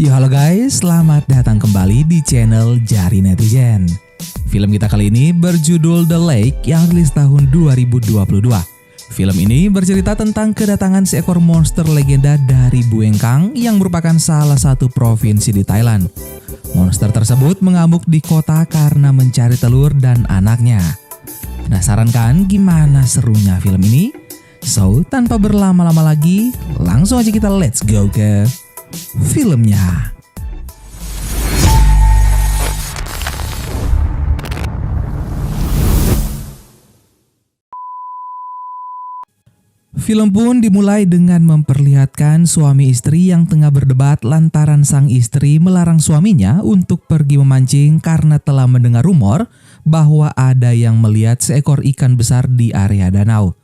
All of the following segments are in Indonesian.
Yo halo guys, selamat datang kembali di channel Jari Netizen. Film kita kali ini berjudul The Lake yang rilis tahun 2022. Film ini bercerita tentang kedatangan seekor monster legenda dari Buengkang yang merupakan salah satu provinsi di Thailand. Monster tersebut mengamuk di kota karena mencari telur dan anaknya. Penasaran kan gimana serunya film ini? So, tanpa berlama-lama lagi, langsung aja kita let's go ke filmnya. Film pun dimulai dengan memperlihatkan suami istri yang tengah berdebat lantaran sang istri melarang suaminya untuk pergi memancing karena telah mendengar rumor bahwa ada yang melihat seekor ikan besar di area danau.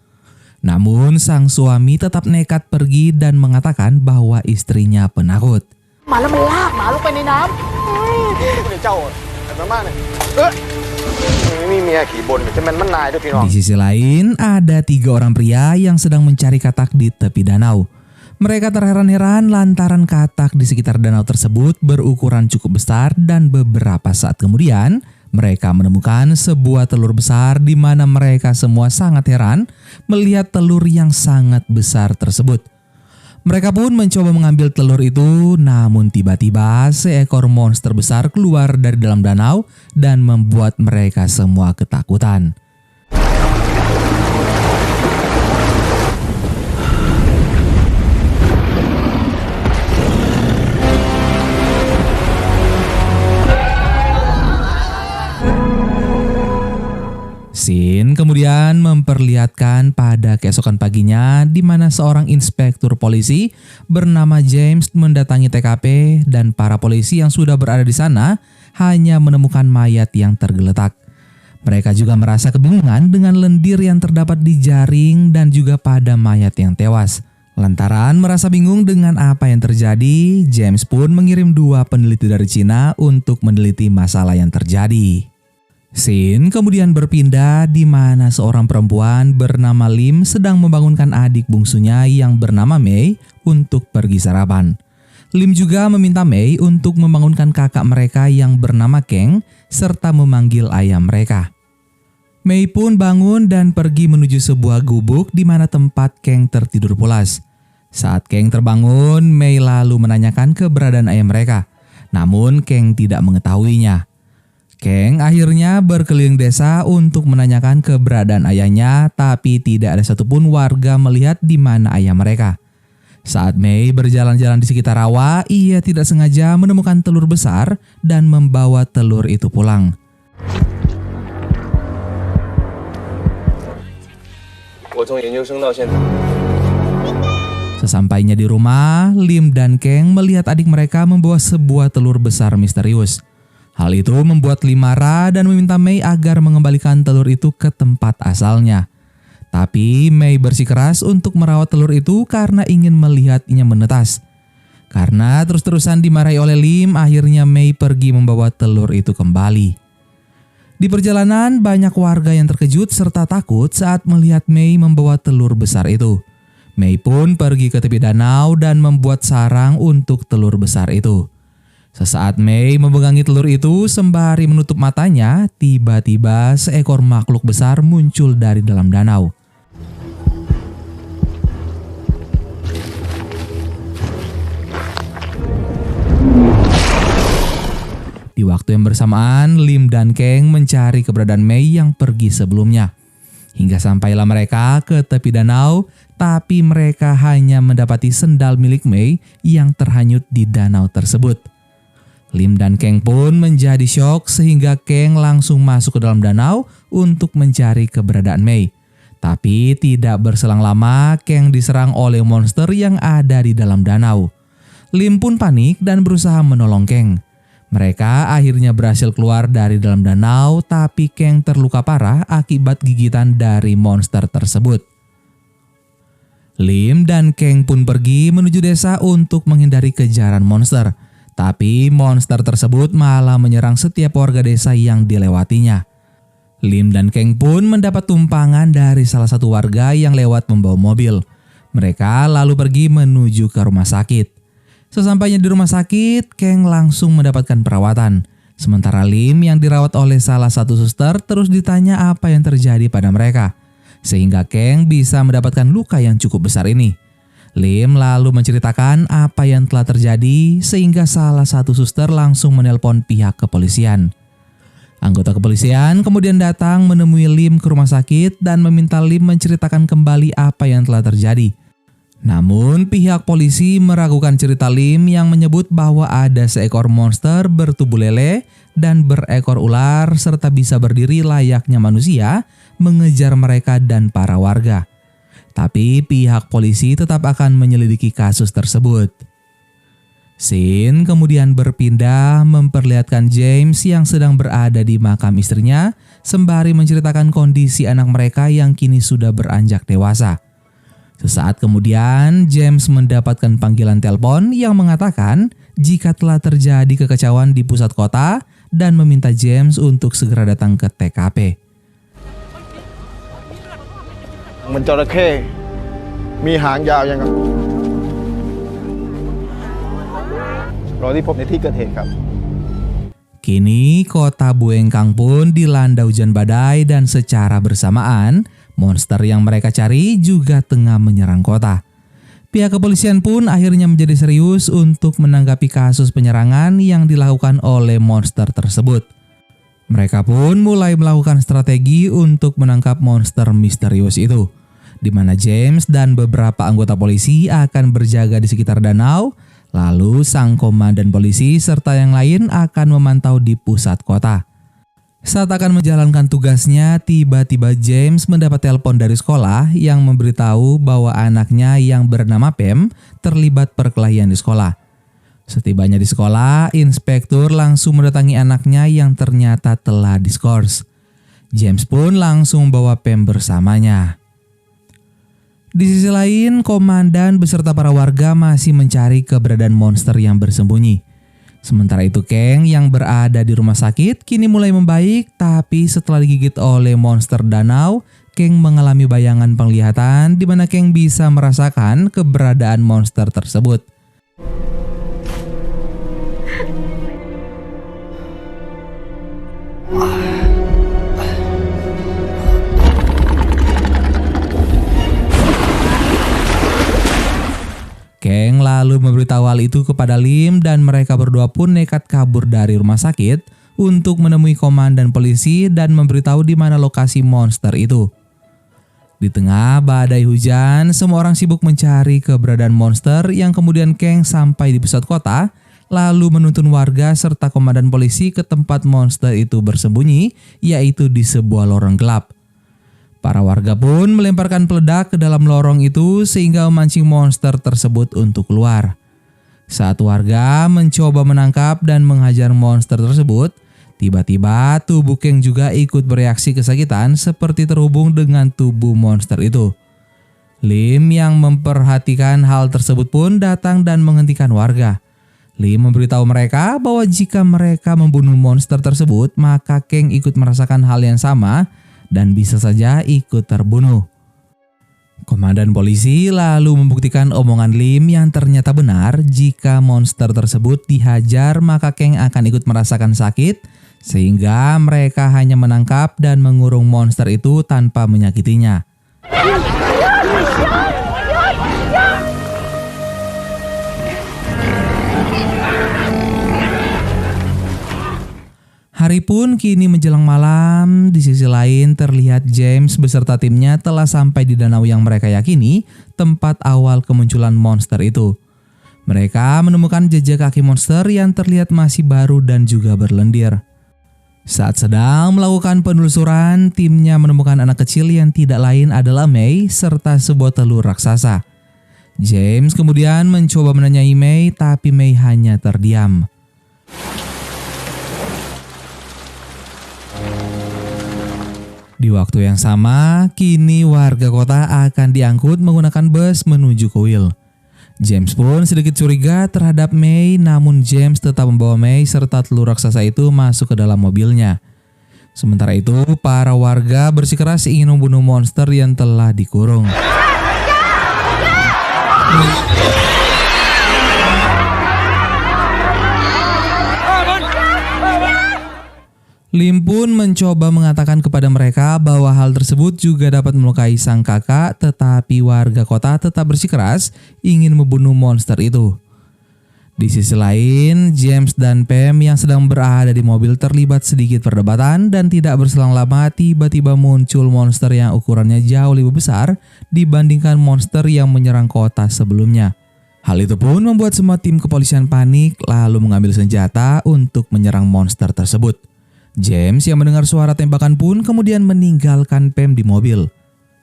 Namun sang suami tetap nekat pergi dan mengatakan bahwa istrinya penakut. Di sisi lain, ada 3 orang pria yang sedang mencari katak di tepi danau. Mereka terheran-heran lantaran katak di sekitar danau tersebut berukuran cukup besar dan beberapa saat kemudian mereka menemukan sebuah telur besar di mana mereka semua sangat heran melihat telur yang sangat besar tersebut. Mereka pun mencoba mengambil telur itu, namun tiba-tiba seekor monster besar keluar dari dalam danau dan membuat mereka semua ketakutan. Scene kemudian memperlihatkan pada keesokan paginya di mana seorang inspektur polisi bernama James mendatangi TKP dan para polisi yang sudah berada di sana hanya menemukan mayat yang tergeletak. Mereka juga merasa kebingungan dengan lendir yang terdapat di jaring dan juga pada mayat yang tewas. Lantaran merasa bingung dengan apa yang terjadi, James pun mengirim 2 peneliti dari Cina untuk meneliti masalah yang terjadi. Scene kemudian berpindah di mana seorang perempuan bernama Lim sedang membangunkan adik bungsunya yang bernama Mei untuk pergi sarapan. Lim juga meminta Mei untuk membangunkan kakak mereka yang bernama Keng serta memanggil ayah mereka. Mei pun bangun dan pergi menuju sebuah gubuk di mana tempat Keng tertidur pulas. Saat Keng terbangun, Mei lalu menanyakan keberadaan ayah mereka. Namun Keng tidak mengetahuinya. Keng akhirnya berkeliling desa untuk menanyakan keberadaan ayahnya, tapi tidak ada satupun warga melihat di mana ayah mereka. Saat Mei berjalan-jalan di sekitar rawa, ia tidak sengaja menemukan telur besar dan membawa telur itu pulang. Sesampainya di rumah, Lim dan Keng melihat adik mereka membawa sebuah telur besar misterius. Hal itu membuat Lim marah dan meminta Mei agar mengembalikan telur itu ke tempat asalnya. Tapi Mei bersikeras untuk merawat telur itu karena ingin melihatnya menetas. Karena terus-terusan dimarahi oleh Lim, akhirnya Mei pergi membawa telur itu kembali. Di perjalanan, banyak warga yang terkejut serta takut saat melihat Mei membawa telur besar itu. Mei pun pergi ke tepi danau dan membuat sarang untuk telur besar itu. Sesaat Mei memegangi telur itu sembari menutup matanya, tiba-tiba seekor makhluk besar muncul dari dalam danau. Di waktu yang bersamaan, Lim dan Keng mencari keberadaan Mei yang pergi sebelumnya. Hingga sampailah mereka ke tepi danau, tapi mereka hanya mendapati sendal milik Mei yang terhanyut di danau tersebut. Lim dan Keng pun menjadi syok sehingga Keng langsung masuk ke dalam danau untuk mencari keberadaan Mei. Tapi tidak berselang lama, Keng diserang oleh monster yang ada di dalam danau. Lim pun panik dan berusaha menolong Keng. Mereka akhirnya berhasil keluar dari dalam danau, tapi Keng terluka parah akibat gigitan dari monster tersebut. Lim dan Keng pun pergi menuju desa untuk menghindari kejaran monster. Tapi monster tersebut malah menyerang setiap warga desa yang dilewatinya. Lim dan Keng pun mendapat tumpangan dari salah satu warga yang lewat membawa mobil. Mereka lalu pergi menuju ke rumah sakit. Sesampainya di rumah sakit, Kang langsung mendapatkan perawatan. Sementara Lim yang dirawat oleh salah satu suster terus ditanya apa yang terjadi pada mereka. Sehingga Kang bisa mendapatkan luka yang cukup besar ini. Lim lalu menceritakan apa yang telah terjadi sehingga salah satu suster langsung menelpon pihak kepolisian. Anggota kepolisian kemudian datang menemui Lim ke rumah sakit dan meminta Lim menceritakan kembali apa yang telah terjadi. Namun pihak polisi meragukan cerita Lim yang menyebut bahwa ada seekor monster bertubuh lele dan berekor ular serta bisa berdiri layaknya manusia mengejar mereka dan para warga. Tapi pihak polisi tetap akan menyelidiki kasus tersebut. Scene kemudian berpindah memperlihatkan James yang sedang berada di makam istrinya sembari menceritakan kondisi anak mereka yang kini sudah beranjak dewasa. Sesaat kemudian, James mendapatkan panggilan telepon yang mengatakan jika telah terjadi kekacauan di pusat kota dan meminta James untuk segera datang ke TKP. มันจระเข้มีหางยาวยังครับรอยที่พบในที่เกิดเหตุครับ Kini kota Buengkang pun dilanda hujan badai dan secara bersamaan monster yang mereka cari juga tengah menyerang kota. Pihak kepolisian pun akhirnya menjadi serius untuk menanggapi kasus penyerangan yang dilakukan oleh monster tersebut. Mereka pun mulai melakukan strategi untuk menangkap monster misterius itu, di mana James dan beberapa anggota polisi akan berjaga di sekitar danau, lalu sang komandan polisi serta yang lain akan memantau di pusat kota. Saat akan menjalankan tugasnya, tiba-tiba James mendapat telepon dari sekolah yang memberitahu bahwa anaknya yang bernama Pam terlibat perkelahian di sekolah. Setibanya di sekolah, inspektur langsung mendatangi anaknya yang ternyata telah diskors. James pun langsung membawa Pam bersamanya. Di sisi lain, komandan beserta para warga masih mencari keberadaan monster yang bersembunyi. Sementara itu Kang yang berada di rumah sakit kini mulai membaik, tapi setelah digigit oleh monster danau, Kang mengalami bayangan penglihatan di mana Kang bisa merasakan keberadaan monster tersebut. Kang lalu memberitahu hal itu kepada Lim dan mereka berdua pun nekat kabur dari rumah sakit untuk menemui komandan polisi dan memberitahu di mana lokasi monster itu. Di tengah badai hujan, semua orang sibuk mencari keberadaan monster yang kemudian Kang sampai di pusat kota, lalu menuntun warga serta komandan polisi ke tempat monster itu bersembunyi, yaitu di sebuah lorong gelap. Para warga pun melemparkan peledak ke dalam lorong itu sehingga memancing monster tersebut untuk keluar. Saat warga mencoba menangkap dan menghajar monster tersebut, tiba-tiba tubuh Kang juga ikut bereaksi kesakitan seperti terhubung dengan tubuh monster itu. Lim yang memperhatikan hal tersebut pun datang dan menghentikan warga. Lim memberitahu mereka bahwa jika mereka membunuh monster tersebut, maka Kang ikut merasakan hal yang sama dan bisa saja ikut terbunuh. Komandan polisi lalu membuktikan omongan Lim yang ternyata benar. Jika monster tersebut dihajar, maka Kang akan ikut merasakan sakit, sehingga mereka hanya menangkap dan mengurung monster itu tanpa menyakitinya. Hari pun kini menjelang malam. Di sisi lain terlihat James beserta timnya telah sampai di danau yang mereka yakini tempat awal kemunculan monster itu. Mereka menemukan jejak kaki monster yang terlihat masih baru dan juga berlendir. Saat sedang melakukan penelusuran, timnya menemukan anak kecil yang tidak lain adalah May serta sebuah telur raksasa. James kemudian mencoba menanyai May, tapi May hanya terdiam. Di waktu yang sama, kini warga kota akan diangkut menggunakan bus menuju kuil. James pun sedikit curiga terhadap May, namun James tetap membawa May serta telur raksasa itu masuk ke dalam mobilnya. Sementara itu, para warga bersikeras ingin membunuh monster yang telah dikurung. Lim pun mencoba mengatakan kepada mereka bahwa hal tersebut juga dapat melukai sang kakak, tetapi warga kota tetap bersikeras ingin membunuh monster itu. Di sisi lain, James dan Pam yang sedang berada di mobil terlibat sedikit perdebatan dan tidak berselang lama tiba-tiba muncul monster yang ukurannya jauh lebih besar dibandingkan monster yang menyerang kota sebelumnya. Hal itu pun membuat semua tim kepolisian panik lalu mengambil senjata untuk menyerang monster tersebut. James yang mendengar suara tembakan pun kemudian meninggalkan Pam di mobil.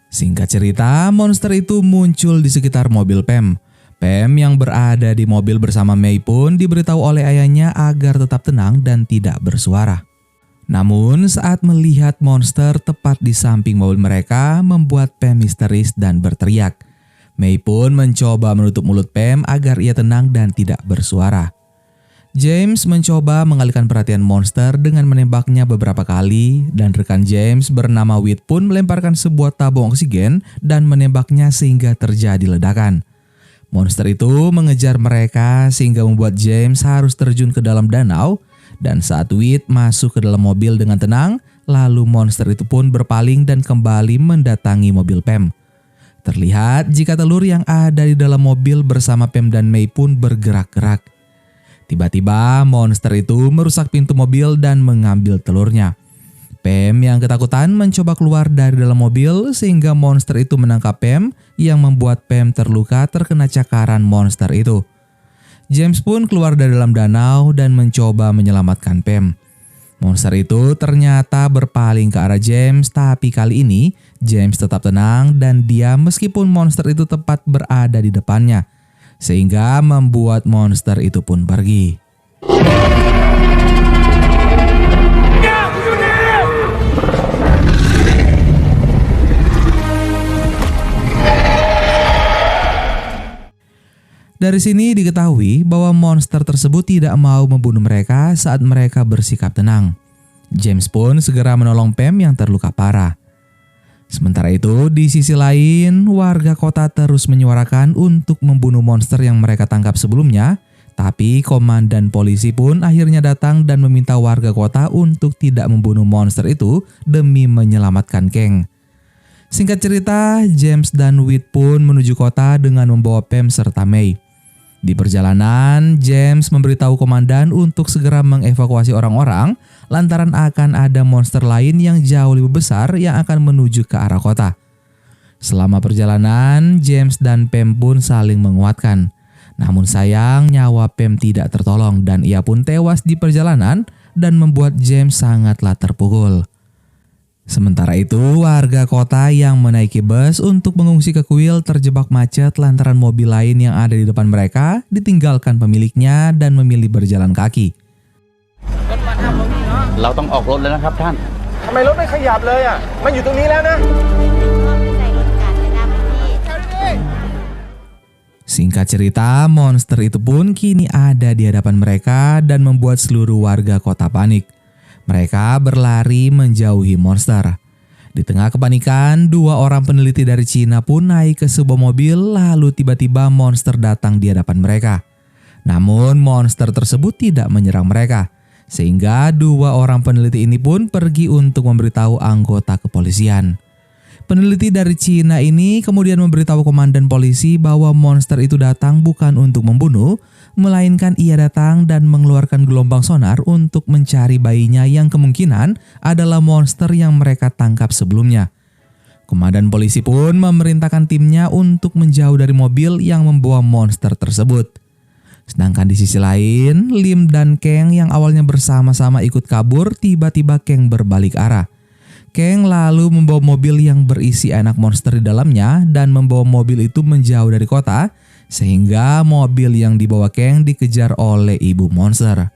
Singkat cerita, monster itu muncul di sekitar mobil Pam. Pam yang berada di mobil bersama May pun diberitahu oleh ayahnya agar tetap tenang dan tidak bersuara. Namun saat melihat monster tepat di samping mobil mereka membuat Pam histeris dan berteriak. May pun mencoba menutup mulut Pam agar ia tenang dan tidak bersuara. James mencoba mengalihkan perhatian monster dengan menembaknya beberapa kali dan rekan James bernama Whit pun melemparkan sebuah tabung oksigen dan menembaknya sehingga terjadi ledakan. Monster itu mengejar mereka sehingga membuat James harus terjun ke dalam danau dan saat Whit masuk ke dalam mobil dengan tenang, lalu monster itu pun berpaling dan kembali mendatangi mobil Pam. Terlihat jika telur yang ada di dalam mobil bersama Pam dan May pun bergerak-gerak. Tiba-tiba monster itu merusak pintu mobil dan mengambil telurnya. Pam yang ketakutan mencoba keluar dari dalam mobil sehingga monster itu menangkap Pam yang membuat Pam terluka terkena cakaran monster itu. James pun keluar dari dalam danau dan mencoba menyelamatkan Pam. Monster itu ternyata berpaling ke arah James, tapi kali ini James tetap tenang dan diam meskipun monster itu tepat berada di depannya. Sehingga membuat monster itu pun pergi. Dari sini diketahui bahwa monster tersebut tidak mau membunuh mereka saat mereka bersikap tenang. James pun segera menolong Pam yang terluka parah. Sementara itu, di sisi lain, warga kota terus menyuarakan untuk membunuh monster yang mereka tangkap sebelumnya, tapi komandan polisi pun akhirnya datang dan meminta warga kota untuk tidak membunuh monster itu demi menyelamatkan Kang. Singkat cerita, James dan Whit pun menuju kota dengan membawa Pam serta May. Di perjalanan, James memberitahu komandan untuk segera mengevakuasi orang-orang lantaran akan ada monster lain yang jauh lebih besar yang akan menuju ke arah kota. Selama perjalanan, James dan Pam pun saling menguatkan. Namun sayang, nyawa Pam tidak tertolong dan ia pun tewas di perjalanan dan membuat James sangatlah terpukul. Sementara itu, warga kota yang menaiki bus untuk mengungsi ke kuil terjebak macet lantaran mobil lain yang ada di depan mereka ditinggalkan pemiliknya dan memilih berjalan kaki. เราต้องออกรถแล้วนะครับท่าน ทำไมรถไม่ขยับเลยอ่ะมันอยู่ตรงนี้แล้วนะ Singkat cerita, monster itu pun kini ada di hadapan mereka dan membuat seluruh warga kota panik. Mereka berlari menjauhi monster. Di tengah kepanikan, dua orang peneliti dari Cina pun naik ke sebuah mobil lalu tiba-tiba monster datang di hadapan mereka. Namun monster tersebut tidak menyerang mereka. Sehingga dua orang peneliti ini pun pergi untuk memberitahu anggota kepolisian. Peneliti dari Cina ini kemudian memberitahu komandan polisi bahwa monster itu datang bukan untuk membunuh, melainkan ia datang dan mengeluarkan gelombang sonar untuk mencari bayinya yang kemungkinan adalah monster yang mereka tangkap sebelumnya. Komandan polisi pun memerintahkan timnya untuk menjauh dari mobil yang membawa monster tersebut. Sedangkan di sisi lain, Lim dan Kang yang awalnya bersama-sama ikut kabur, tiba-tiba Kang berbalik arah. Kang lalu membawa mobil yang berisi anak monster di dalamnya dan membawa mobil itu menjauh dari kota, sehingga mobil yang dibawa Kang dikejar oleh ibu monster.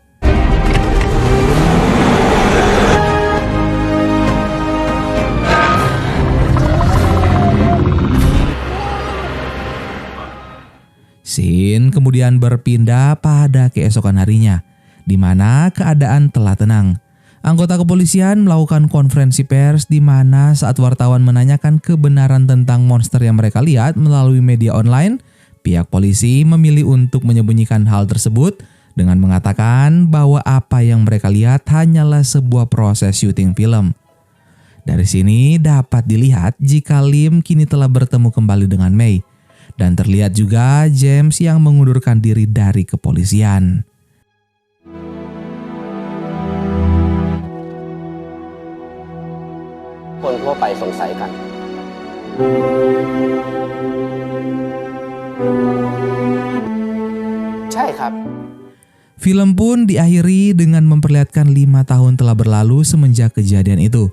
Scene kemudian berpindah pada keesokan harinya, di mana keadaan telah tenang. Anggota kepolisian melakukan konferensi pers di mana saat wartawan menanyakan kebenaran tentang monster yang mereka lihat melalui media online, pihak polisi memilih untuk menyembunyikan hal tersebut dengan mengatakan bahwa apa yang mereka lihat hanyalah sebuah proses syuting film. Dari sini dapat dilihat jika Lim kini telah bertemu kembali dengan Mei, dan terlihat juga James yang mengundurkan diri dari kepolisian. Film pun diakhiri dengan memperlihatkan 5 tahun telah berlalu semenjak kejadian itu.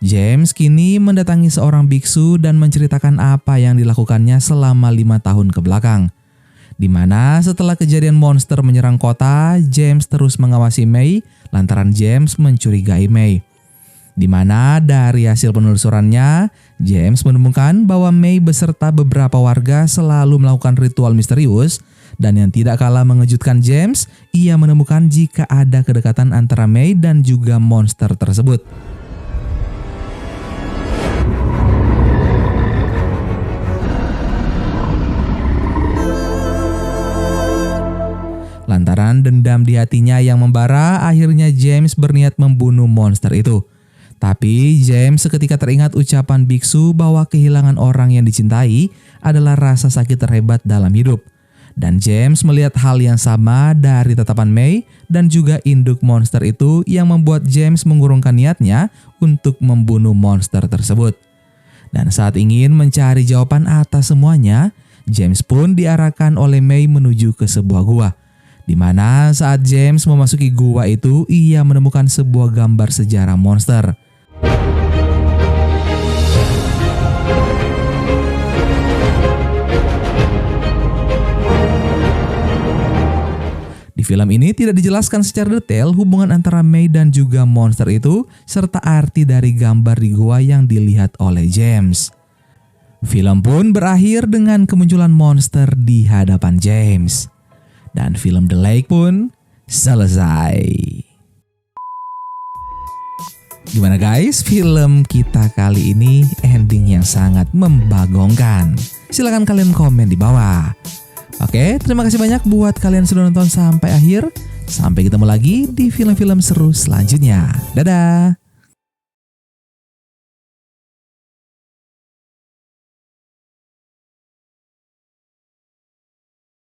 James kini mendatangi seorang biksu dan menceritakan apa yang dilakukannya selama 5 tahun ke belakang. Di mana setelah kejadian monster menyerang kota, James terus mengawasi Mei lantaran James mencurigai Mei. Di mana dari hasil penelusurannya, James menemukan bahwa Mei beserta beberapa warga selalu melakukan ritual misterius. Dan yang tidak kalah mengejutkan James, ia menemukan jika ada kedekatan antara Mei dan juga monster tersebut. Lantaran dendam di hatinya yang membara, akhirnya James berniat membunuh monster itu. Tapi James seketika teringat ucapan biksu bahwa kehilangan orang yang dicintai adalah rasa sakit terhebat dalam hidup. Dan James melihat hal yang sama dari tatapan Mei dan juga induk monster itu yang membuat James mengurungkan niatnya untuk membunuh monster tersebut. Dan saat ingin mencari jawaban atas semuanya, James pun diarahkan oleh Mei menuju ke sebuah gua. Di mana saat James memasuki gua itu, ia menemukan sebuah gambar sejarah monster. Di film ini tidak dijelaskan secara detail hubungan antara Mei dan juga monster itu, serta arti dari gambar di gua yang dilihat oleh James. Film pun berakhir dengan kemunculan monster di hadapan James. Dan film The Lake pun selesai. Gimana guys, film kita kali ini ending yang sangat membagongkan. Silahkan kalian komen di bawah. Oke, terima kasih banyak buat kalian sudah nonton sampai akhir. Sampai ketemu lagi di film-film seru selanjutnya. Dadah!